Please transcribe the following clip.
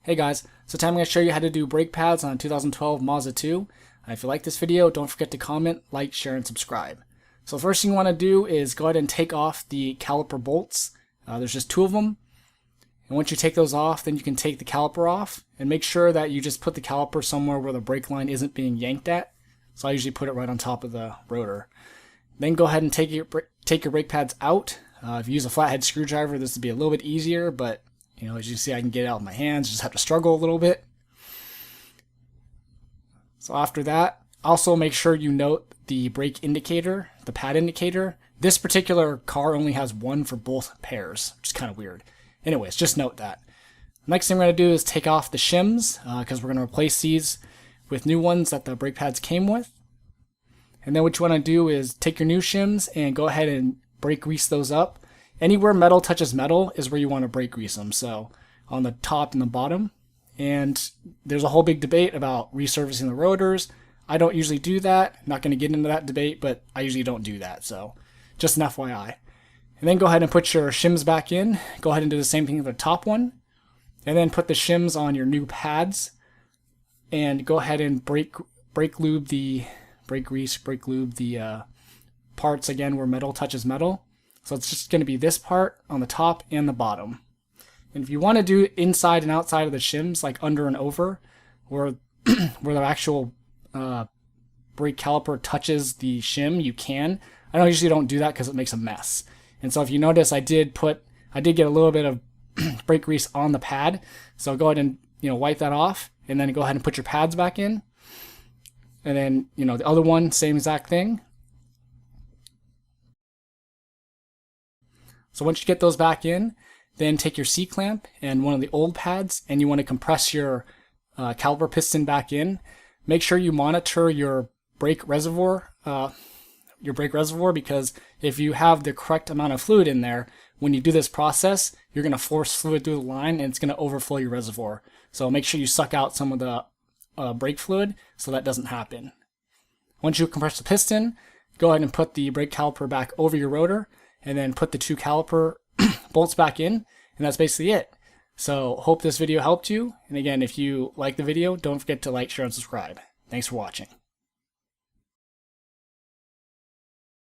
Hey guys, so today I'm going to show you how to do brake pads on a 2012 Mazda 2. If you like this video, don't forget to comment, like, share, and subscribe. So the first thing you want to do is go ahead and take off the caliper bolts. There's just two of them. And once you take those off, then you can take the caliper off. And make sure that you just put the caliper somewhere where the brake line isn't being yanked at. So I usually put it right on top of the rotor. Then go ahead and take your brake pads out. If you use a flathead screwdriver, this would be a little bit easier, but as you see, I can get it out of my hands, just have to struggle a little bit. So after that, also make sure you note the brake indicator, the pad indicator. This particular car only has one for both pairs, which is kind of weird. Anyways, just note that. The next thing we're going to do is take off the shims, because we're going to replace these with new ones that the brake pads came with. And then what you want to do is take your new shims and go ahead and brake grease those up. Anywhere metal touches metal is where you want to brake grease them, so on the top and the bottom. And there's a whole big debate about resurfacing the rotors. I don't usually do that. I'm not going to get into that debate, but I usually don't do that, so just an FYI. And then go ahead and put your shims back in. Go ahead and do the same thing with the top one. And then put the shims on your new pads. And go ahead and brake lube the parts again where metal touches metal. So it's just going to be this part on the top and the bottom. And if you want to do inside and outside of the shims, like under and over, where where the actual brake caliper touches the shim, you can. I usually don't do that because it makes a mess. And so if you notice, I did get a little bit of brake grease on the pad. So go ahead and wipe that off, and then go ahead and put your pads back in. And then the other one, same exact thing. So once you get those back in, then take your C-clamp and one of the old pads, and you want to compress your caliper piston back in. Make sure you monitor your brake reservoir, because if you have the correct amount of fluid in there, when you do this process, you're going to force fluid through the line, and it's going to overflow your reservoir. So make sure you suck out some of the brake fluid so that doesn't happen. Once you compress the piston, go ahead and put the brake caliper back over your rotor, and then put the two caliper bolts back in, and that's basically it. So hope this video helped you, and again, if you like the video, don't forget to like, share, and subscribe. Thanks for watching.